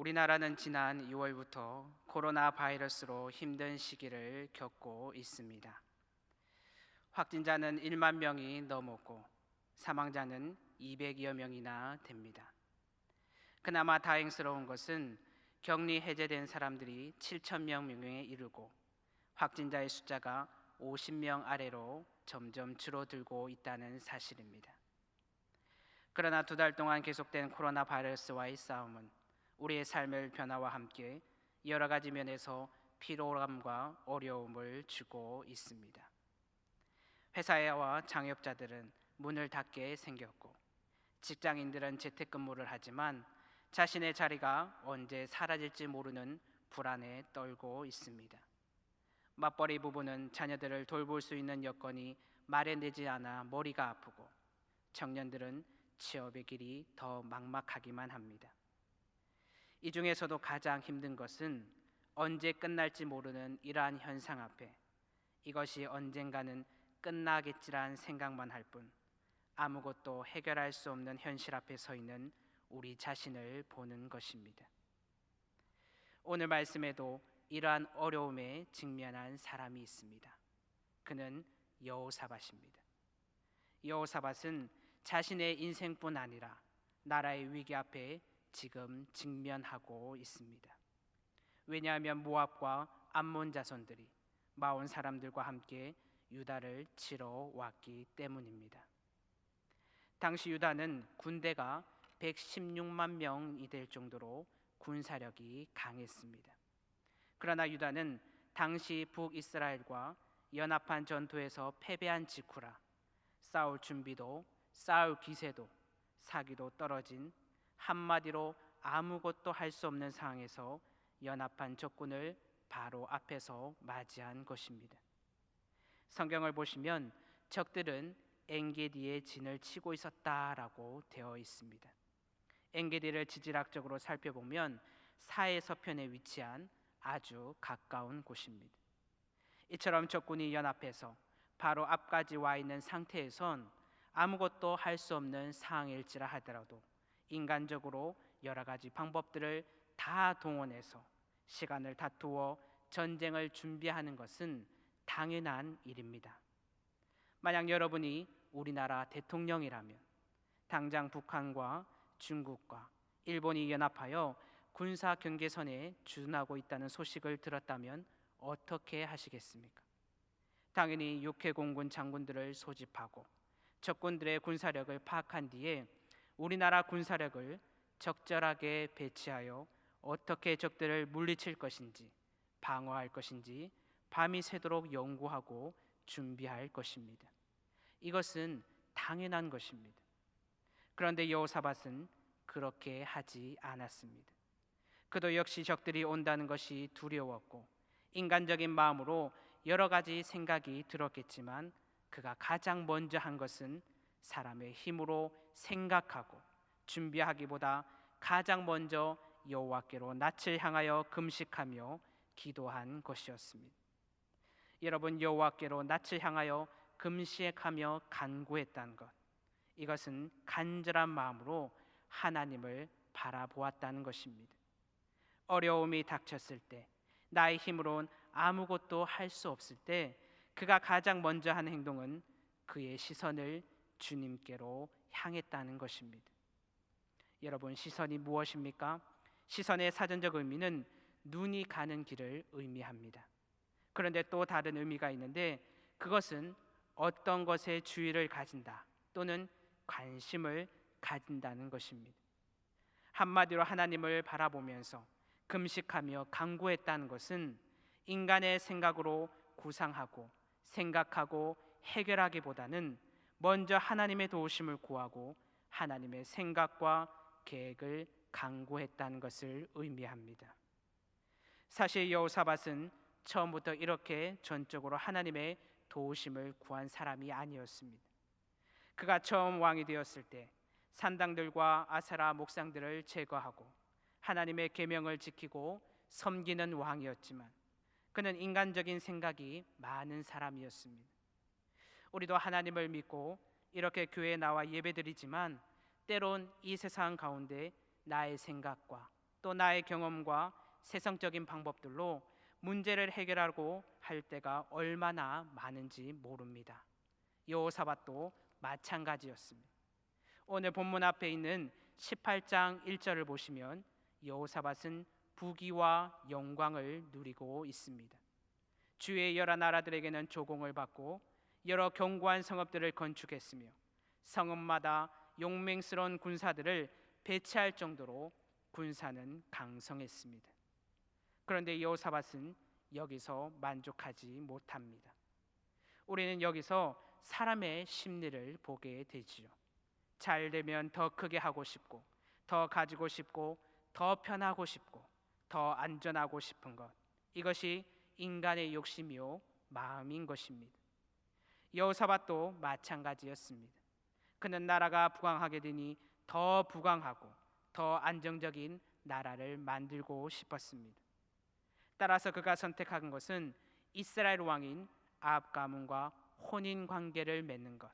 우리나라는 지난 6월부터 코로나 바이러스로 힘든 시기를 겪고 있습니다. 확진자는 1만 명이 넘었고 사망자는 200여 명이나 됩니다. 그나마 다행스러운 것은 격리 해제된 사람들이 7천 명에 이르고 확진자의 숫자가 50명 아래로 점점 줄어들고 있다는 사실입니다. 그러나 2달 동안 계속된 코로나 바이러스와의 싸움은 우리의 삶의 변화와 함께 여러 가지 면에서 피로감과 어려움을 주고 있습니다. 회사와 창업자들은 문을 닫게 생겼고 직장인들은 재택근무를 하지만 자신의 자리가 언제 사라질지 모르는 불안에 떨고 있습니다. 맞벌이 부부는 자녀들을 돌볼 수 있는 여건이 마련되지 않아 머리가 아프고 청년들은 취업의 길이 더 막막하기만 합니다. 이 중에서도 가장 힘든 것은 언제 끝날지 모르는 이러한 현상 앞에 이것이 언젠가는 끝나겠지란 생각만 할 뿐 아무것도 해결할 수 없는 현실 앞에 서 있는 우리 자신을 보는 것입니다. 오늘 말씀에도 이러한 어려움에 직면한 사람이 있습니다. 그는 여호사밧입니다. 여호사밧은 자신의 인생뿐 아니라 나라의 위기 앞에 지금 직면하고 있습니다. 왜냐하면 모압과 암몬 자손들이 마온 사람들과 함께 유다를 치러 왔기 때문입니다. 당시 유다는 군대가 116만 명이 될 정도로 군사력이 강했습니다. 그러나 유다는 당시 북이스라엘과 연합한 전투에서 패배한 직후라 싸울 준비도 싸울 기세도 사기도 떨어진 한마디로 아무것도 할 수 없는 상황에서 연합한 적군을 바로 앞에서 맞이한 것입니다. 성경을 보시면 적들은 엔게디의 진을 치고 있었다라고 되어 있습니다. 엔게디를 지질학적으로 살펴보면 사해 서편에 위치한 아주 가까운 곳입니다. 이처럼 적군이 연합해서 바로 앞까지 와 있는 상태에선 아무것도 할 수 없는 상황일지라 하더라도 인간적으로 여러 가지 방법들을 다 동원해서 시간을 다투어 전쟁을 준비하는 것은 당연한 일입니다. 만약 여러분이 우리나라 대통령이라면 당장 북한과 중국과 일본이 연합하여 군사 경계선에 주둔하고 있다는 소식을 들었다면 어떻게 하시겠습니까? 당연히 육해공군 장군들을 소집하고 적군들의 군사력을 파악한 뒤에 우리나라 군사력을 적절하게 배치하여 어떻게 적들을 물리칠 것인지 방어할 것인지 밤이 새도록 연구하고 준비할 것입니다. 이것은 당연한 것입니다. 그런데 여호사밧은 그렇게 하지 않았습니다. 그도 역시 적들이 온다는 것이 두려웠고 인간적인 마음으로 여러 가지 생각이 들었겠지만 그가 가장 먼저 한 것은 사람의 힘으로 생각하고 준비하기보다 가장 먼저 여호와께로 낯을 향하여 금식하며 기도한 것이었습니다. 여러분, 여호와께로 낯을 향하여 금식하며 간구했다는 것, 이것은 간절한 마음으로 하나님을 바라보았다는 것입니다. 어려움이 닥쳤을 때, 나의 힘으론 아무것도 할 수 없을 때 그가 가장 먼저 한 행동은 그의 시선을 주님께로 향했다는 것입니다. 여러분, 시선이 무엇입니까? 시선의 사전적 의미는 눈이 가는 길을 의미합니다. 그런데 또 다른 의미가 있는데 그것은 어떤 것에 주의를 가진다 또는 관심을 가진다는 것입니다. 한마디로 하나님을 바라보면서 금식하며 간구했다는 것은 인간의 생각으로 구상하고 생각하고 해결하기보다는 먼저 하나님의 도우심을 구하고 하나님의 생각과 계획을 간구했다는 것을 의미합니다. 사실 여호사밧은 처음부터 이렇게 전적으로 하나님의 도우심을 구한 사람이 아니었습니다. 그가 처음 왕이 되었을 때 산당들과 아세라 목상들을 제거하고 하나님의 계명을 지키고 섬기는 왕이었지만 그는 인간적인 생각이 많은 사람이었습니다. 우리도 하나님을 믿고 이렇게 교회에 나와 예배드리지만 때론 이 세상 가운데 나의 생각과 또 나의 경험과 세상적인 방법들로 문제를 해결하고 할 때가 얼마나 많은지 모릅니다. 여호사밧도 마찬가지였습니다. 오늘 본문 앞에 있는 18장 1절을 보시면 여호사밧은 부귀와 영광을 누리고 있습니다. 주의 여러 나라들에게는 조공을 받고 여러 견고한 성읍들을 건축했으며 성읍마다 용맹스러운 군사들을 배치할 정도로 군사는 강성했습니다. 그런데 여호사밧은 여기서 만족하지 못합니다. 우리는 여기서 사람의 심리를 보게 되지요. 잘 되면 더 크게 하고 싶고, 더 가지고 싶고, 더 편하고 싶고, 더 안전하고 싶은 것, 이것이 인간의 욕심이요 마음인 것입니다. 여호사밧도 마찬가지였습니다. 그는 나라가 부강하게 되니 더 부강하고 더 안정적인 나라를 만들고 싶었습니다. 따라서 그가 선택한 것은 이스라엘 왕인 아합 가문과 혼인 관계를 맺는 것.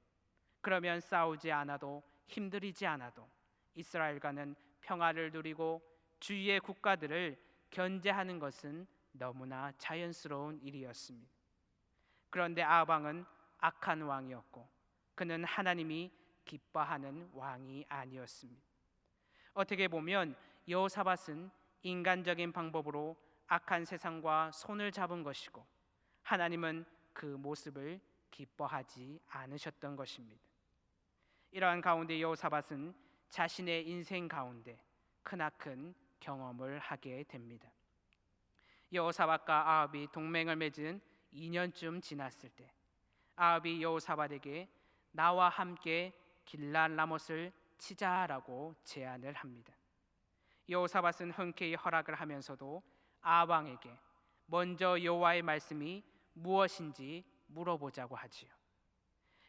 그러면 싸우지 않아도 힘들이지 않아도 이스라엘과는 평화를 누리고 주위의 국가들을 견제하는 것은 너무나 자연스러운 일이었습니다. 그런데 아합 왕은 악한 왕이었고 그는 하나님이 기뻐하는 왕이 아니었습니다. 어떻게 보면 여호사밧은 인간적인 방법으로 악한 세상과 손을 잡은 것이고 하나님은 그 모습을 기뻐하지 않으셨던 것입니다. 이러한 가운데 여호사밧은 자신의 인생 가운데 크나큰 경험을 하게 됩니다. 여호사밧과 아합이 동맹을 맺은 2년쯤 지났을 때 아합이 여호사밧에게 나와 함께 길랄라못을 치자라고 제안을 합니다. 여호사밧은 흔쾌히 허락을 하면서도 아합 왕에게 먼저 여호와의 말씀이 무엇인지 물어보자고 하지요.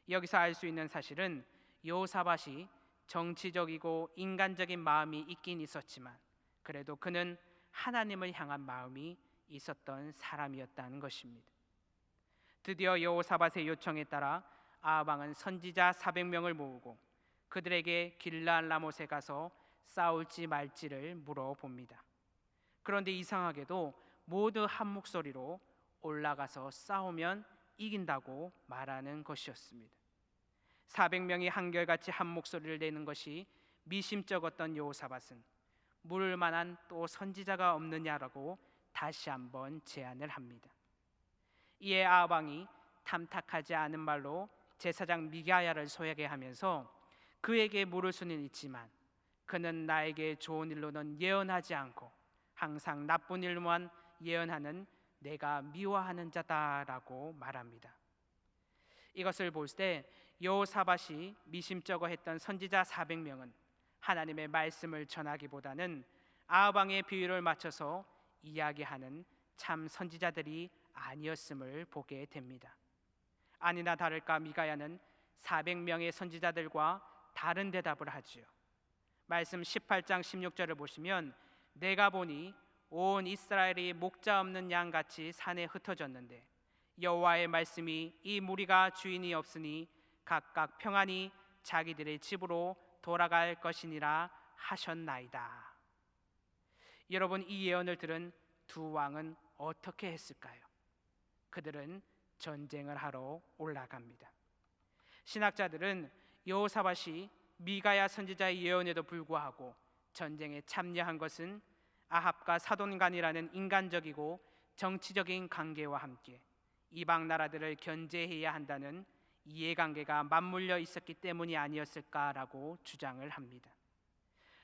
여기서 알 수 있는 사실은 여호사밧이 정치적이고 인간적인 마음이 있긴 있었지만 그래도 그는 하나님을 향한 마음이 있었던 사람이었다는 것입니다. 드디어 여호사밧의 요청에 따라 아합 왕은 선지자 400명을 모으고 그들에게 길랄라못에 가서 싸울지 말지를 물어봅니다. 그런데 이상하게도 모두 한 목소리로 올라가서 싸우면 이긴다고 말하는 것이었습니다. 400명이 한결같이 한 목소리를 내는 것이 미심쩍었던 여호사밧은 물을 만한 또 선지자가 없느냐라고 다시 한번 제안을 합니다. 이에 아합 왕이 탐탁하지 않은 말로 제사장 미가야를 소개하면서 그에게 물을 수는 있지만 그는 나에게 좋은 일로는 예언하지 않고 항상 나쁜 일만 예언하는 내가 미워하는 자다라고 말합니다. 이것을 볼 때 여호사밧이 미심쩍어 했던 선지자 400명은 하나님의 말씀을 전하기보다는 아합 왕의 비유를 맞춰서 이야기하는 참 선지자들이 아니었음을 보게 됩니다. 아니나 다를까 미가야는 400명의 선지자들과 다른 대답을 하지요. 말씀 18장 16절을 보시면 내가 보니 온 이스라엘이 목자 없는 양같이 산에 흩어졌는데 여호와의 말씀이 이 무리가 주인이 없으니 각각 평안히 자기들의 집으로 돌아갈 것이니라 하셨나이다. 여러분, 이 예언을 들은 두 왕은 어떻게 했을까요? 그들은 전쟁을 하러 올라갑니다. 신학자들은 여호사밧이 미가야 선지자의 예언에도 불구하고 전쟁에 참여한 것은 아합과 사돈간이라는 인간적이고 정치적인 관계와 함께 이방 나라들을 견제해야 한다는 이해관계가 맞물려 있었기 때문이 아니었을까라고 주장을 합니다.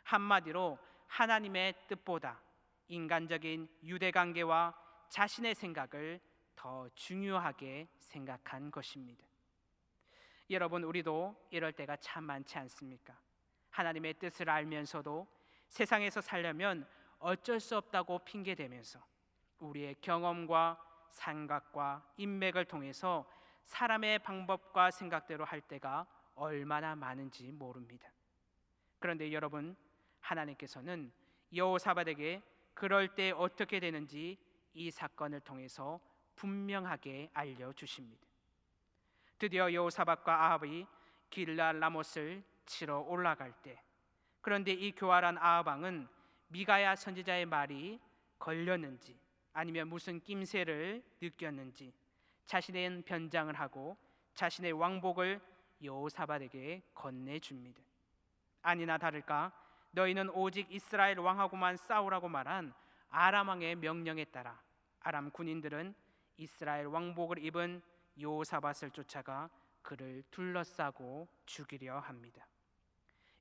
한마디로 하나님의 뜻보다 인간적인 유대관계와 자신의 생각을 더 중요하게 생각한 것입니다. 여러분, 우리도 이럴 때가 참 많지 않습니까? 하나님의 뜻을 알면서도 세상에서 살려면 어쩔 수 없다고 핑계대면서 우리의 경험과 생각과 인맥을 통해서 사람의 방법과 생각대로 할 때가 얼마나 많은지 모릅니다. 그런데 여러분, 하나님께서는 여호사밧에게 그럴 때 어떻게 되는지 이 사건을 통해서 분명하게 알려주십니다. 드디어 여호사밧과 아합이 길랄라못을 치러 올라갈 때, 그런데 이 교활한 아합 왕은 미가야 선지자의 말이 걸렸는지 아니면 무슨 낌새를 느꼈는지 자신의 변장을 하고 자신의 왕복을 여호사밧에게 건네줍니다. 아니나 다를까 너희는 오직 이스라엘 왕하고만 싸우라고 말한 아람 왕의 명령에 따라 아람 군인들은 이스라엘 왕복을 입은 여호사밧을 쫓아가 그를 둘러싸고 죽이려 합니다.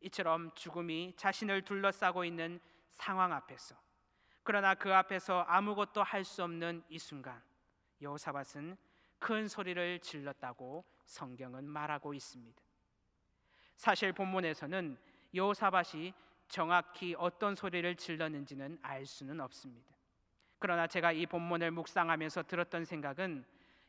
이처럼 죽음이 자신을 둘러싸고 있는 상황 앞에서, 그러나 그 앞에서 아무것도 할 수 없는 이 순간 여호사밧은 큰 소리를 질렀다고 성경은 말하고 있습니다. 사실 본문에서는 여호사밧이 정확히 어떤 소리를 질렀는지는 알 수는 없습니다. 그러나 제가 이 본문을 묵상하면서 들었던 생각은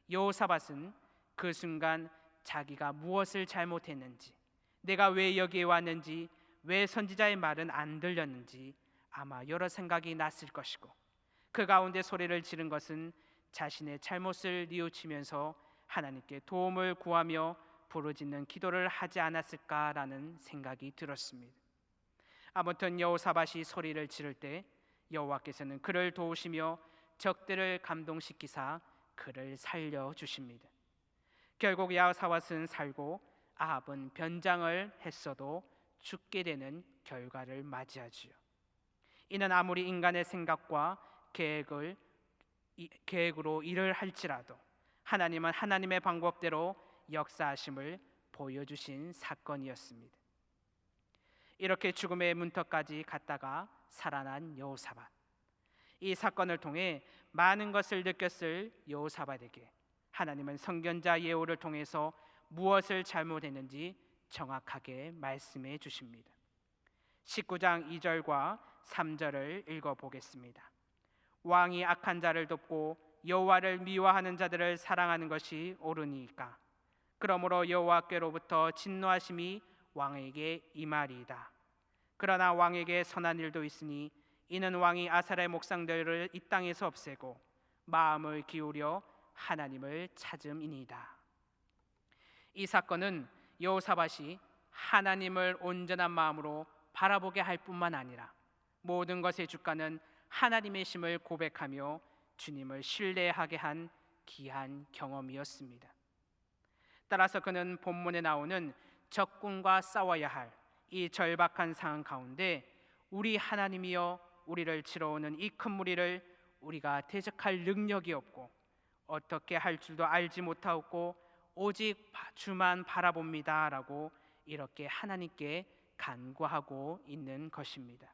여호사밧은 그 순간 자기가 무엇을 잘못했는지, 내가 왜 여기에 왔는지, 왜 선지자의 말은 안 들렸는지 아마 여러 생각이 났을 것이고, 그 가운데 소리를 지른 것은 자신의 잘못을 뉘우치면서 하나님께 도움을 구하며 부르짖는 기도를 하지 않았을까라는 생각이 들었습니다. 아무튼 여호사밧이 소리를 지를 때 여호와께서는 그를 도우시며 적들을 감동시키사 그를 살려주십니다. 결국 여호사밧은 살고 아합은 변장을 했어도 죽게 되는 결과를 맞이하지요. 이는 아무리 인간의 생각과 계획으로 일을 할지라도 하나님은 하나님의 방법대로 역사하심을 보여주신 사건이었습니다. 이렇게 죽음의 문턱까지 갔다가 살아난 여호사밧, 이 사건을 통해 많은 것을 느꼈을 여호사밧에게 하나님은 선견자 예후를 통해서 무엇을 잘못했는지 정확하게 말씀해 주십니다. 19장 2절과 3절을 읽어보겠습니다. 왕이 악한 자를 돕고 여호와를 미워하는 자들을 사랑하는 것이 옳으니까. 그러므로 여호와께로부터 진노하심이 왕에게 임하리이다. 그러나 왕에게 선한 일도 있으니 이는 왕이 아사의 목상들을 이 땅에서 없애고 마음을 기울여 하나님을 찾음이니이다. 이 사건은 여호사밧이 하나님을 온전한 마음으로 바라보게 할 뿐만 아니라 모든 것의 주가는 하나님의 심을 고백하며 주님을 신뢰하게 한 귀한 경험이었습니다. 따라서 그는 본문에 나오는 적군과 싸워야 할 이 절박한 상황 가운데 우리 하나님이여 우리를 치러 오는 이 큰 무리를 우리가 대적할 능력이 없고 어떻게 할 줄도 알지 못하고 오직 주만 바라봅니다 라고 이렇게 하나님께 간구하고 있는 것입니다.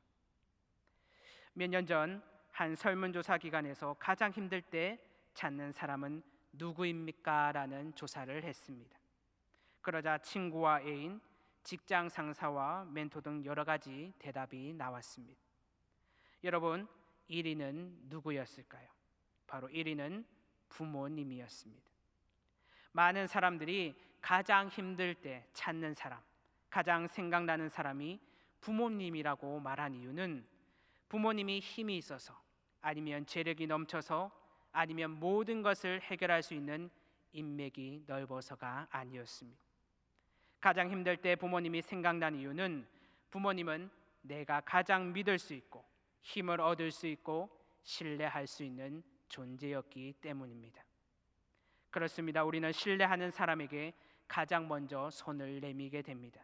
몇 년 전 한 설문조사 기관에서 가장 힘들 때 찾는 사람은 누구입니까? 라는 조사를 했습니다. 그러자 친구와 애인, 직장 상사와 멘토 등 여러 가지 대답이 나왔습니다. 여러분, 1위는 누구였을까요? 바로 1위는 부모님이었습니다. 많은 사람들이 가장 힘들 때 찾는 사람, 가장 생각나는 사람이 부모님이라고 말한 이유는 부모님이 힘이 있어서, 아니면 재력이 넘쳐서, 아니면 모든 것을 해결할 수 있는 인맥이 넓어서가 아니었습니다. 가장 힘들 때 부모님이 생각난 이유는 부모님은 내가 가장 믿을 수 있고 힘을 얻을 수 있고 신뢰할 수 있는 존재였기 때문입니다. 그렇습니다. 우리는 신뢰하는 사람에게 가장 먼저 손을 내미게 됩니다.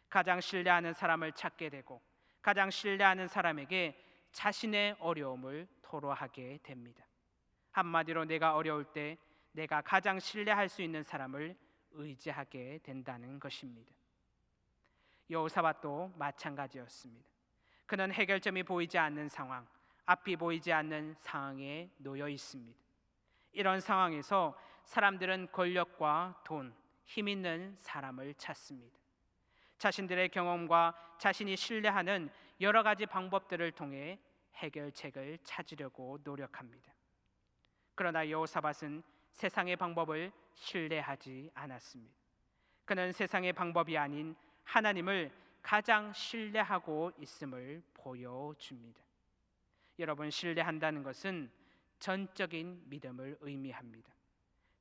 가장 신뢰하는 사람을 찾게 되고 가장 신뢰하는 사람에게 자신의 어려움을 토로하게 됩니다. 한마디로 내가 어려울 때 내가 가장 신뢰할 수 있는 사람을 의지하게 된다는 것입니다. 여호사밧도 마찬가지였습니다. 그는 해결점이 보이지 않는 상황, 앞이 보이지 않는 상황에 놓여 있습니다. 이런 상황에서 사람들은 권력과 돈, 힘 있는 사람을 찾습니다. 자신들의 경험과 자신이 신뢰하는 여러 가지 방법들을 통해 해결책을 찾으려고 노력합니다. 그러나 여호사밧은 세상의 방법을 신뢰하지 않았습니다. 그는 세상의 방법이 아닌 하나님을 가장 신뢰하고 있음을 보여줍니다. 여러분, 신뢰한다는 것은 전적인 믿음을 의미합니다.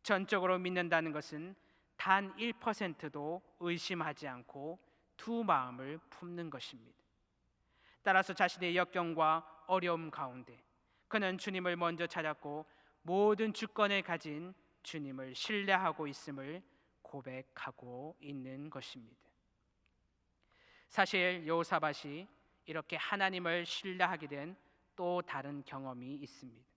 전적으로 믿는다는 것은 단 1%도 의심하지 않고 두 마음을 품는 것입니다. 따라서 자신의 역경과 어려움 가운데 그는 주님을 먼저 찾았고 모든 주권을 가진 주님을 신뢰하고 있음을 고백하고 있는 것입니다. 사실 여호사밧이 이렇게 하나님을 신뢰하게 된 또 다른 경험이 있습니다.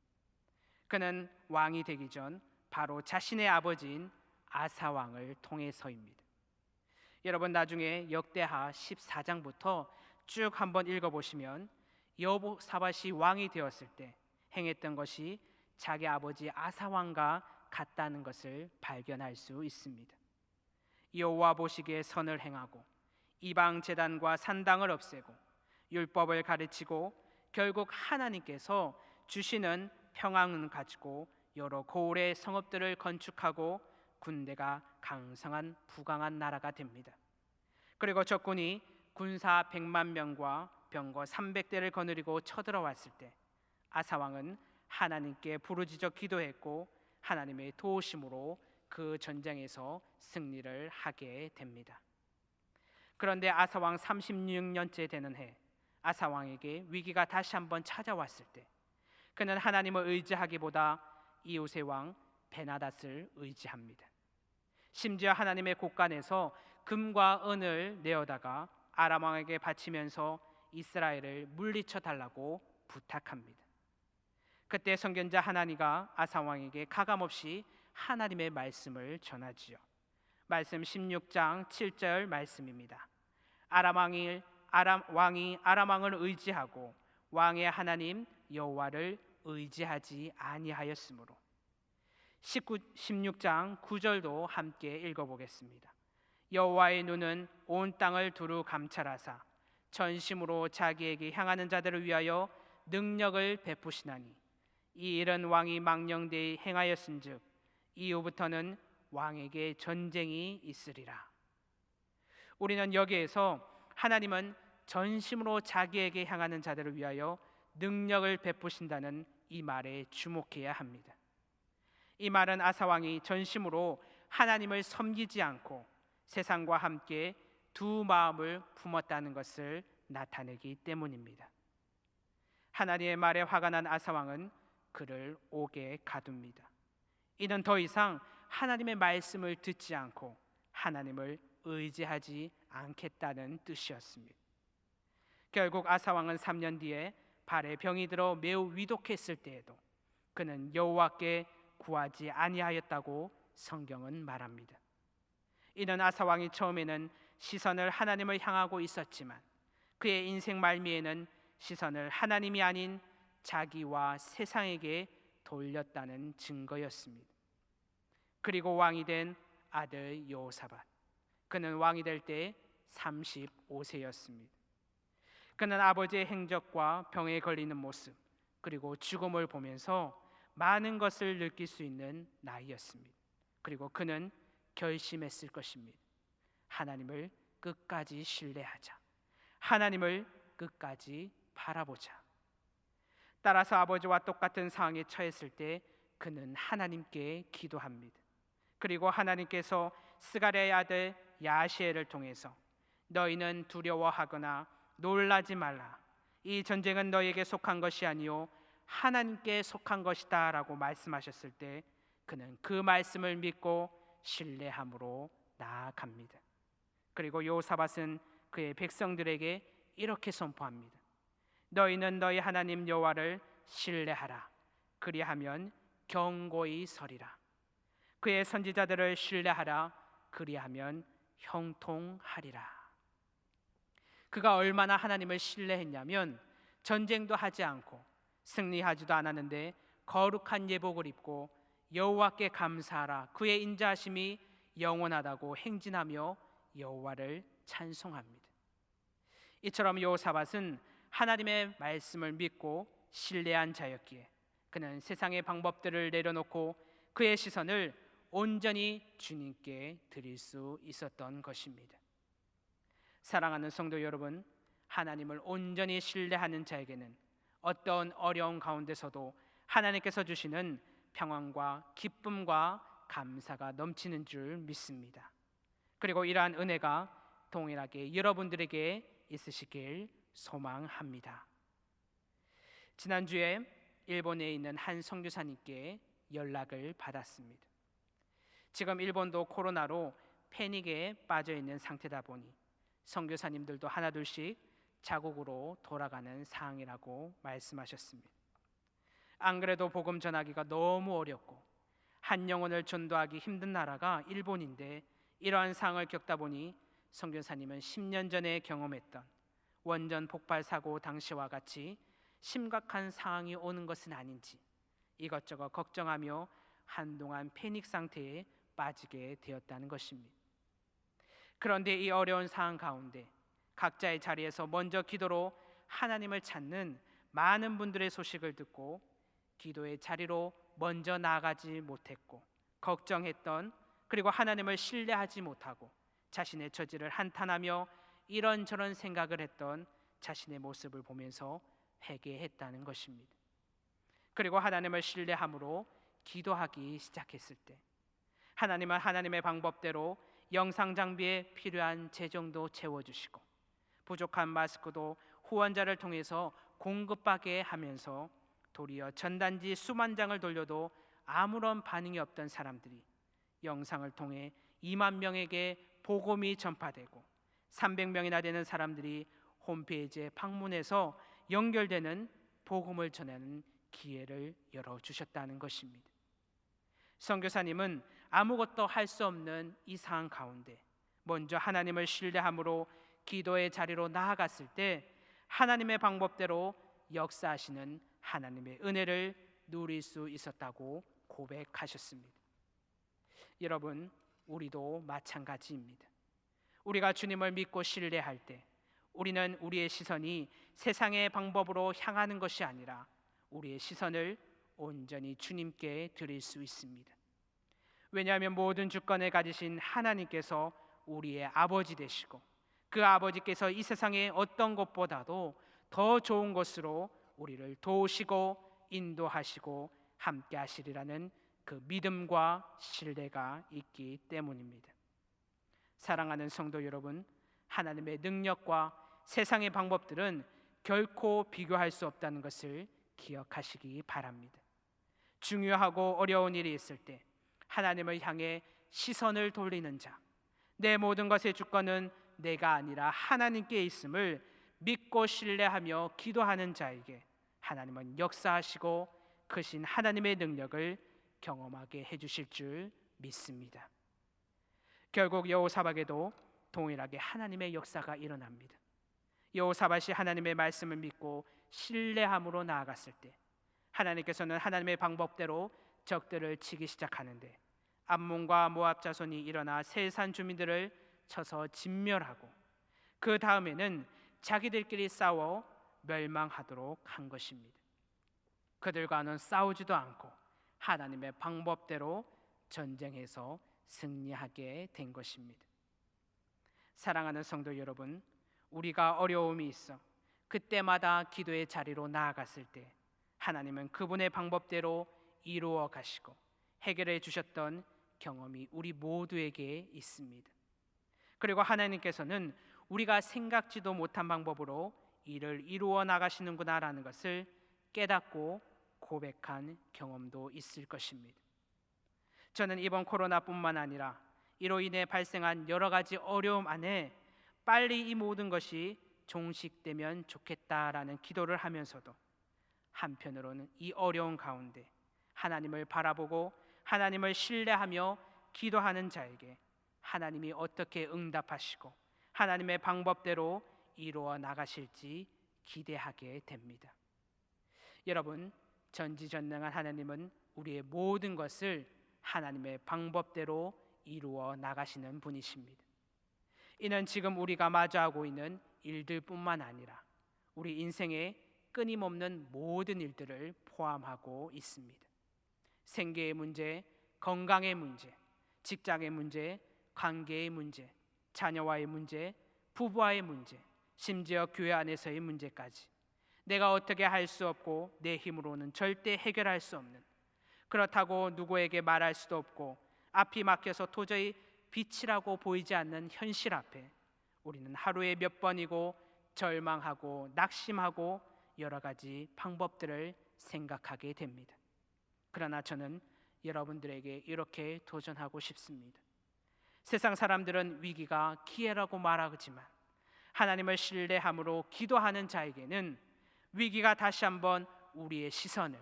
그는 왕이 되기 전 바로 자신의 아버지인 아사 왕을 통해서입니다. 여러분, 나중에 역대하 14장부터 쭉 한번 읽어보시면 여호사밧이 왕이 되었을 때 행했던 것이 자기 아버지 아사 왕과 같다는 것을 발견할 수 있습니다. 여호와 보시기에 선을 행하고 이방 제단과 산당을 없애고 율법을 가르치고 결국 하나님께서 주시는 평안을 가지고 여러 고을의 성읍들을 건축하고 군대가 강성한 부강한 나라가 됩니다. 그리고 적군이 군사 100만 명과 병거 300대를 거느리고 쳐들어왔을 때 아사 왕은 하나님께 부르짖어 기도했고 하나님의 도우심으로 그 전쟁에서 승리를 하게 됩니다. 그런데 아사 왕 36년째 되는 해 아사 왕에게 위기가 다시 한번 찾아왔을 때 그는 하나님을 의지하기보다 이웃의 왕 베나닷을 의지합니다. 심지어 하나님의 곳간에서 금과 은을 내어다가 아람 왕에게 바치면서 이스라엘을 물리쳐 달라고 부탁합니다. 그때 선견자 하나니가 아사 왕에게 가감없이 하나님의 말씀을 전하지요. 말씀 16장 7절 말씀입니다. 아람 왕이 아람 왕을 의지하고 왕의 하나님 여호와를 의지하지 아니하였으므로. 16장 9절도 함께 읽어보겠습니다. 여호와의 눈은 온 땅을 두루 감찰하사 전심으로 자기에게 향하는 자들을 위하여 능력을 베푸시나니 이 일은 왕이 망령되이 행하였은즉 이후부터는 왕에게 전쟁이 있으리라. 우리는 여기에서 하나님은 전심으로 자기에게 향하는 자들을 위하여 능력을 베푸신다는 이 말에 주목해야 합니다. 이 말은 아사 왕이 전심으로 하나님을 섬기지 않고 세상과 함께 두 마음을 품었다는 것을 나타내기 때문입니다. 하나님의 말에 화가 난 아사 왕은 그를 옥에 가둡니다. 이는 더 이상 하나님의 말씀을 듣지 않고 하나님을 의지하지 않겠다는 뜻이었습니다. 결국 아사 왕은 3년 뒤에 발에 병이 들어 매우 위독했을 때에도 그는 여호와께 구하지 아니하였다고 성경은 말합니다. 이는 아사 왕이 처음에는 시선을 하나님을 향하고 있었지만 그의 인생 말미에는 시선을 하나님이 아닌 자기와 세상에게 돌렸다는 증거였습니다. 그리고 왕이 된 아들 여호사밧, 그는 왕이 될 때 35세였습니다. 그는 아버지의 행적과 병에 걸리는 모습 그리고 죽음을 보면서 많은 것을 느낄 수 있는 나이였습니다. 그리고 그는 결심했을 것입니다. 하나님을 끝까지 신뢰하자. 하나님을 끝까지 바라보자. 따라서 아버지와 똑같은 상황에 처했을 때 그는 하나님께 기도합니다. 그리고 하나님께서 스가랴의 아들 야시엘을 통해서 너희는 두려워하거나 놀라지 말라. 이 전쟁은 너희에게 속한 것이 아니요 하나님께 속한 것이다 라고 말씀하셨을 때 그는 그 말씀을 믿고 신뢰함으로 나아갑니다. 그리고 여호사밧은 그의 백성들에게 이렇게 선포합니다. 너희는 너희 하나님 여호와를 신뢰하라. 그리하면 견고히 서리라. 그의 선지자들을 신뢰하라. 그리하면 형통하리라. 그가 얼마나 하나님을 신뢰했냐면 전쟁도 하지 않고 승리하지도 않았는데 거룩한 예복을 입고 여호와께 감사하라. 그의 인자하심이 영원하다고 행진하며 여호와를 찬송합니다. 이처럼 여호사밧은 하나님의 말씀을 믿고 신뢰한 자였기에 그는 세상의 방법들을 내려놓고 그의 시선을 온전히 주님께 드릴 수 있었던 것입니다. 사랑하는 성도 여러분, 하나님을 온전히 신뢰하는 자에게는 어떤 어려운 가운데서도 하나님께서 주시는 평안과 기쁨과 감사가 넘치는 줄 믿습니다. 그리고 이러한 은혜가 동일하게 여러분들에게 있으시길 소망합니다. 지난주에 일본에 있는 한 선교사님께 연락을 받았습니다. 지금 일본도 코로나로 패닉에 빠져 있는 상태다 보니 선교사님들도 하나둘씩 자국으로 돌아가는 상황이라고 말씀하셨습니다. 안 그래도 복음 전하기가 너무 어렵고 한 영혼을 전도하기 힘든 나라가 일본인데 이러한 상황을 겪다 보니 선교사님은 10년 전에 경험했던 원전 폭발 사고 당시와 같이 심각한 상황이 오는 것은 아닌지 이것저것 걱정하며 한동안 패닉 상태에 빠지게 되었다는 것입니다. 그런데 이 어려운 상황 가운데 각자의 자리에서 먼저 기도로 하나님을 찾는 많은 분들의 소식을 듣고 기도의 자리로 먼저 나아가지 못했고 걱정했던, 그리고 하나님을 신뢰하지 못하고 자신의 처지를 한탄하며 이런저런 생각을 했던 자신의 모습을 보면서 회개했다는 것입니다. 그리고 하나님을 신뢰함으로 기도하기 시작했을 때 하나님은 하나님의 방법대로 영상 장비에 필요한 재정도 채워주시고 부족한 마스크도 후원자를 통해서 공급하게 하면서 도리어 전단지 수만 장을 돌려도 아무런 반응이 없던 사람들이 영상을 통해 2만 명에게 복음이 전파되고 300명이나 되는 사람들이 홈페이지에 방문해서 연결되는 복음을 전하는 기회를 열어주셨다는 것입니다. 선교사님은 아무것도 할 수 없는 이 상황 가운데 먼저 하나님을 신뢰함으로 기도의 자리로 나아갔을 때 하나님의 방법대로 역사하시는 하나님의 은혜를 누릴 수 있었다고 고백하셨습니다. 여러분, 우리도 마찬가지입니다. 우리가 주님을 믿고 신뢰할 때 우리는 우리의 시선이 세상의 방법으로 향하는 것이 아니라 우리의 시선을 온전히 주님께 드릴 수 있습니다. 왜냐하면 모든 주권을 가지신 하나님께서 우리의 아버지 되시고 그 아버지께서 이 세상의 어떤 것보다도 더 좋은 것으로 우리를 도우시고 인도하시고 함께 하시리라는 그 믿음과 신뢰가 있기 때문입니다. 사랑하는 성도 여러분, 하나님의 능력과 세상의 방법들은 결코 비교할 수 없다는 것을 기억하시기 바랍니다. 중요하고 어려운 일이 있을 때 하나님을 향해 시선을 돌리는 자, 내 모든 것의 주권은 내가 아니라 하나님께 있음을 믿고 신뢰하며 기도하는 자에게 하나님은 역사하시고 크신 하나님의 능력을 경험하게 해주실 줄 믿습니다. 결국 여호사밧에도 동일하게 하나님의 역사가 일어납니다. 여호사밧이 하나님의 말씀을 믿고 신뢰함으로 나아갔을 때 하나님께서는 하나님의 방법대로 적들을 치기 시작하는데 암몬과 모압 자손이 일어나 세산 주민들을 쳐서 진멸하고 그 다음에는 자기들끼리 싸워 멸망하도록 한 것입니다. 그들과는 싸우지도 않고 하나님의 방법대로 전쟁해서 승리하게 된 것입니다. 사랑하는 성도 여러분, 우리가 어려움이 있어 그때마다 기도의 자리로 나아갔을 때 하나님은 그분의 방법대로 이루어 가시고 해결해 주셨던 경험이 우리 모두에게 있습니다. 그리고 하나님께서는 우리가 생각지도 못한 방법으로 일을 이루어 나가시는구나라는 것을 깨닫고 고백한 경험도 있을 것입니다. 저는 이번 코로나뿐만 아니라 이로 인해 발생한 여러 가지 어려움 안에 빨리 이 모든 것이 종식되면 좋겠다라는 기도를 하면서도 한편으로는 이 어려운 가운데 하나님을 바라보고 하나님을 신뢰하며 기도하는 자에게 하나님이 어떻게 응답하시고 하나님의 방법대로 이루어 나가실지 기대하게 됩니다. 여러분, 전지전능한 하나님은 우리의 모든 것을 하나님의 방법대로 이루어 나가시는 분이십니다. 이는 지금 우리가 마주하고 있는 일들뿐만 아니라 우리 인생의 끊임없는 모든 일들을 포함하고 있습니다. 생계의 문제, 건강의 문제, 직장의 문제, 관계의 문제, 자녀와의 문제, 부부와의 문제, 심지어 교회 안에서의 문제까지 내가 어떻게 할 수 없고 내 힘으로는 절대 해결할 수 없는, 그렇다고 누구에게 말할 수도 없고 앞이 막혀서 도저히 빛이라고 보이지 않는 현실 앞에 우리는 하루에 몇 번이고 절망하고 낙심하고 여러 가지 방법들을 생각하게 됩니다. 그러나 저는 여러분들에게 이렇게 도전하고 싶습니다. 세상 사람들은 위기가 기회라고 말하지만 하나님을 신뢰함으로 기도하는 자에게는 위기가 다시 한번 우리의 시선을,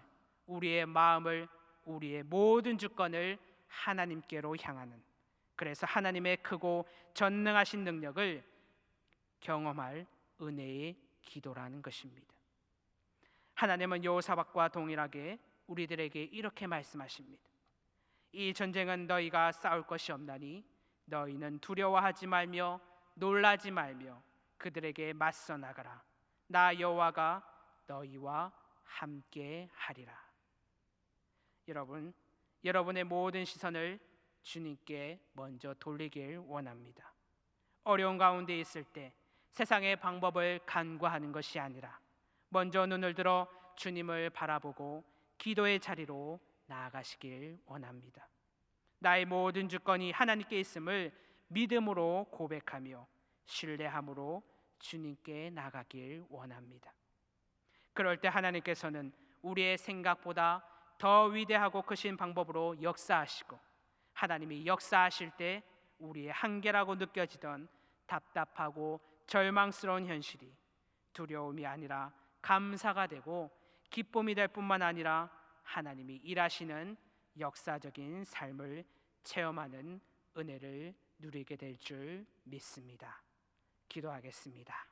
우리의 마음을, 우리의 모든 주권을 하나님께로 향하는, 그래서 하나님의 크고 전능하신 능력을 경험할 은혜의 기도라는 것입니다. 하나님은 여호사밧과 동일하게 우리들에게 이렇게 말씀하십니다. 이 전쟁은 너희가 싸울 것이 없나니 너희는 두려워하지 말며 놀라지 말며 그들에게 맞서 나가라. 나 여호와가 너희와 함께 하리라. 여러분의 모든 시선을 주님께 먼저 돌리길 원합니다. 어려운 가운데 있을 때 세상의 방법을 간과하는 것이 아니라 먼저 눈을 들어 주님을 바라보고 기도의 자리로 나아가시길 원합니다. 나의 모든 주권이 하나님께 있음을 믿음으로 고백하며 신뢰함으로 주님께 나가길 원합니다. 그럴 때 하나님께서는 우리의 생각보다 더 위대하고 크신 방법으로 역사하시고, 하나님이 역사하실 때 우리의 한계라고 느껴지던 답답하고 절망스러운 현실이 두려움이 아니라 감사가 되고 기쁨이 될 뿐만 아니라 하나님이 일하시는 역사적인 삶을 체험하는 은혜를 누리게 될 줄 믿습니다. 기도하겠습니다.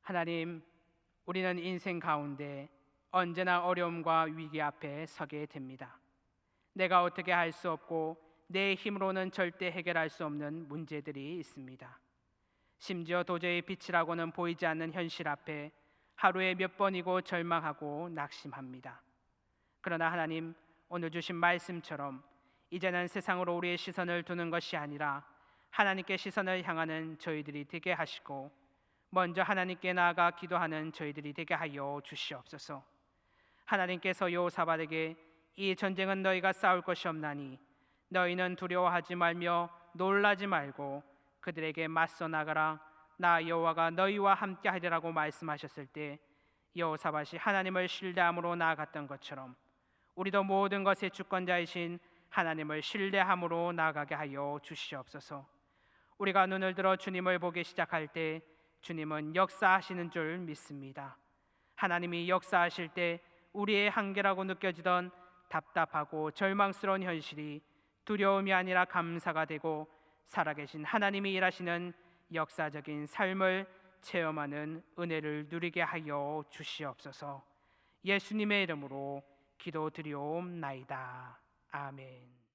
하나님, 우리는 인생 가운데 언제나 어려움과 위기 앞에 서게 됩니다. 내가 어떻게 할 수 없고 내 힘으로는 절대 해결할 수 없는 문제들이 있습니다. 심지어 도저히 빛이라고는 보이지 않는 현실 앞에 하루에 몇 번이고 절망하고 낙심합니다. 그러나 하나님, 오늘 주신 말씀처럼 이제는 세상으로 우리의 시선을 두는 것이 아니라 하나님께 시선을 향하는 저희들이 되게 하시고 먼저 하나님께 나아가 기도하는 저희들이 되게 하여 주시옵소서. 하나님께서 여호사밧에게 이 전쟁은 너희가 싸울 것이 없나니 너희는 두려워하지 말며 놀라지 말고 그들에게 맞서 나가라. 나 여호와가 너희와 함께 하리라고 말씀하셨을 때 여호사밧이 하나님을 신뢰함으로 나아갔던 것처럼 우리도 모든 것의 주권자이신 하나님을 신뢰함으로 나아가게 하여 주시옵소서. 우리가 눈을 들어 주님을 보기 시작할 때 주님은 역사하시는 줄 믿습니다. 하나님이 역사하실 때 우리의 한계라고 느껴지던 답답하고 절망스러운 현실이 두려움이 아니라 감사가 되고 살아계신 하나님이 일하시는 역사적인 삶을 체험하는 은혜를 누리게 하여 주시옵소서. 예수님의 이름으로 기도드리옵나이다. 아멘.